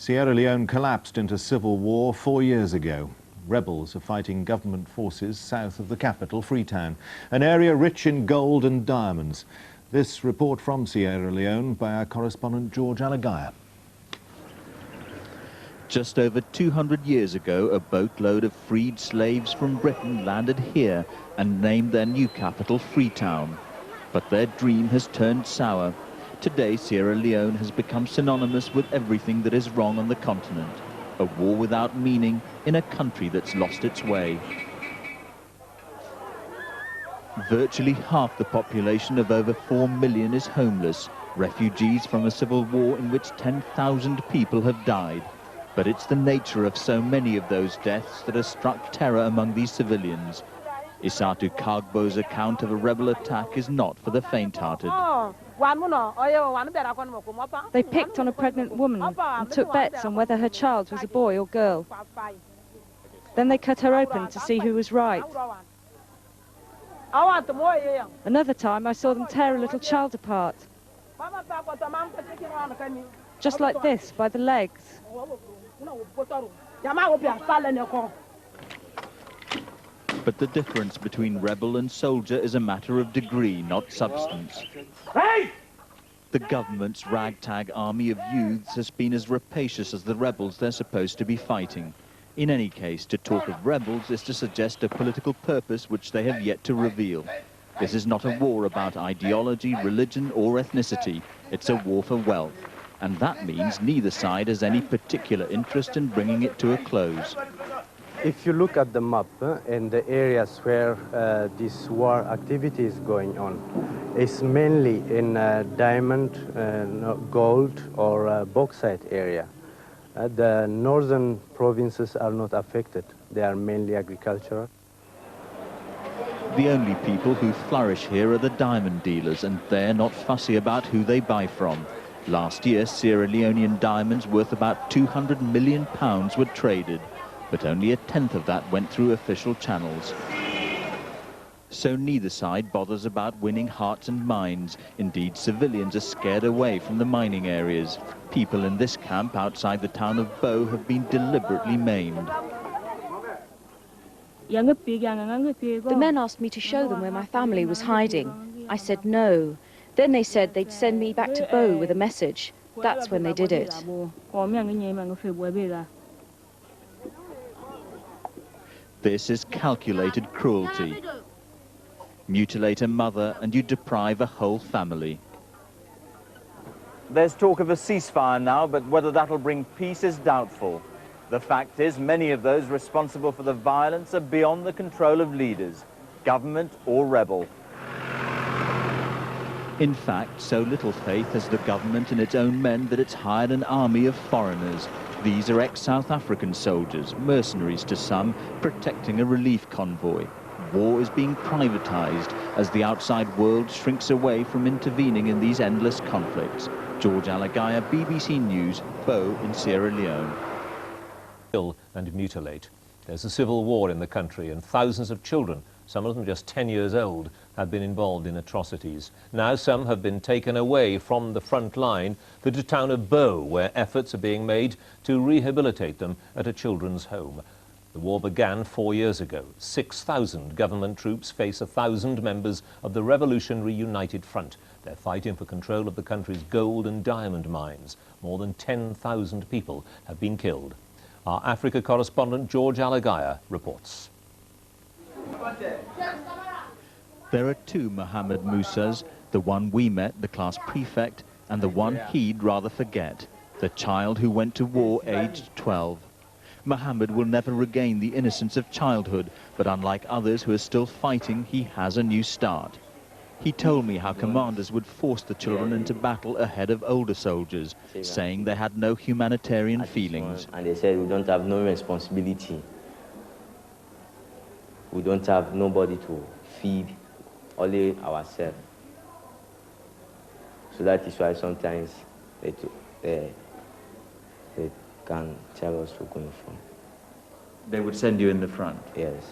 Sierra Leone collapsed into civil war 4 years ago. Rebels are fighting government forces south of the capital, Freetown, an area rich in gold and diamonds. This report from Sierra Leone by our correspondent George Alagaya. Just over 200 years ago, a boatload of freed slaves from Britain landed here and named their new capital Freetown. But their dream has turned sour. Today, Sierra Leone has become synonymous with everything that is wrong on the continent. A war without meaning in a country that's lost its way. Virtually half the population of over 4 million is homeless, refugees from a civil war in which 10,000 people have died. But it's the nature of so many of those deaths that has struck terror among these civilians. Isatu Kagbo's account of a rebel attack is not for the faint-hearted. They picked on a pregnant woman and took bets on whether her child was a boy or girl. Then they cut her open to see who was right. Another time I saw them tear a little child apart. Just like this, by the legs. But the difference between rebel and soldier is a matter of degree, not substance. The government's ragtag army of youths has been as rapacious as the rebels they're supposed to be fighting. In any case, to talk of rebels is to suggest a political purpose which they have yet to reveal. This is not a war about ideology, religion or ethnicity. It's a war for wealth. And that means neither side has any particular interest in bringing it to a close. If you look at the map and the areas where this war activity is going on, it's mainly in diamond, gold or bauxite area. The northern provinces are not affected. They are mainly agricultural. The only people who flourish here are the diamond dealers, and they're not fussy about who they buy from. Last year, Sierra Leonean diamonds worth about £200 million were traded, but only a tenth of that went through official channels. So neither side bothers about winning hearts and minds. Indeed, civilians are scared away from the mining areas. People in this camp outside the town of Bo have been deliberately maimed. The men asked me to show them where my family was hiding. I said no. Then they said they'd send me back to Bo with a message. That's when they did it. This is calculated cruelty. Mutilate a mother and you deprive a whole family. There's talk of a ceasefire now, but whether that'll bring peace is doubtful. The fact is, many of those responsible for the violence are beyond the control of leaders, government or rebel. In fact, so little faith has the government in its own men that it's hired an army of foreigners. These are ex-South African soldiers, mercenaries to some, protecting a relief convoy. War is being privatized as the outside world shrinks away from intervening in these endless conflicts. George Alagaya, BBC News, Bo in Sierra Leone. Kill and mutilate. There's a civil war in the country and thousands of children, some of them just 10 years old, have been involved in atrocities. Now some have been taken away from the front line to the town of Bo, where efforts are being made to rehabilitate them at a children's home. The war began 4 years ago. 6,000 government troops face 1,000 members of the Revolutionary United Front. They're fighting for control of the country's gold and diamond mines. More than 10,000 people have been killed. Our Africa correspondent George Alagaya reports. There are two Mohammed Musas, the one we met, the class prefect, and the one he'd rather forget, the child who went to war aged 12. Mohammed will never regain the innocence of childhood, but unlike others who are still fighting, he has a new start. He told me how commanders would force the children into battle ahead of older soldiers, saying they had no humanitarian feelings. And they said we don't have no responsibility. We don't have nobody to feed, only ourselves. So that is why sometimes they can tell us to go in front. They would send you in the front? Yes.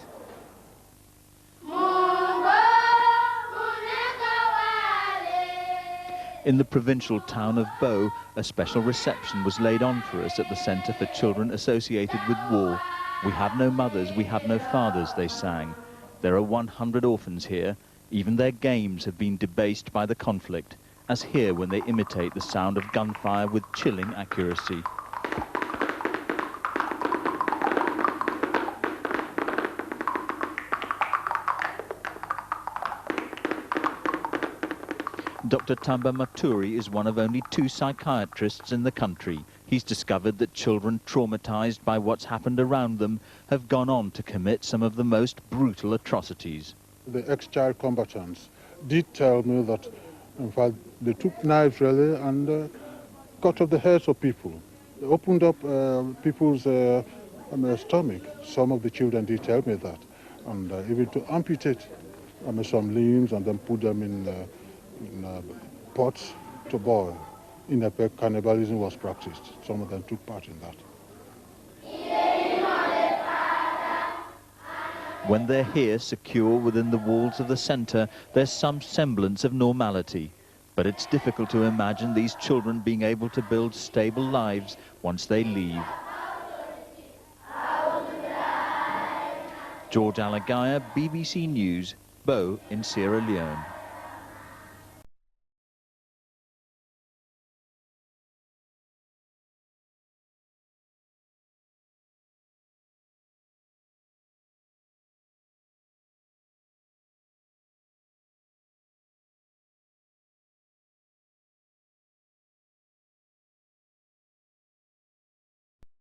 In the provincial town of Bo, a special reception was laid on for us at the Centre for Children Associated with War. We have no mothers, we have no fathers, they sang. There are 100 orphans here. Even their games have been debased by the conflict, as here when they imitate the sound of gunfire with chilling accuracy. Dr. Tamba Maturi is one of only 2 psychiatrists in the country. He's discovered that children traumatized by what's happened around them have gone on to commit some of the most brutal atrocities. The ex-child combatants did tell me that, in fact, they took knives really and cut off the heads of people. They opened up people's stomach. Some of the children did tell me that. And even to amputate some limbs and then put them in pots to boil. In effect, cannibalism was practiced. Some of them took part in that. When they're here, secure within the walls of the centre, there's some semblance of normality. But it's difficult to imagine these children being able to build stable lives once they leave. George Alagaya, BBC News, Bo in Sierra Leone.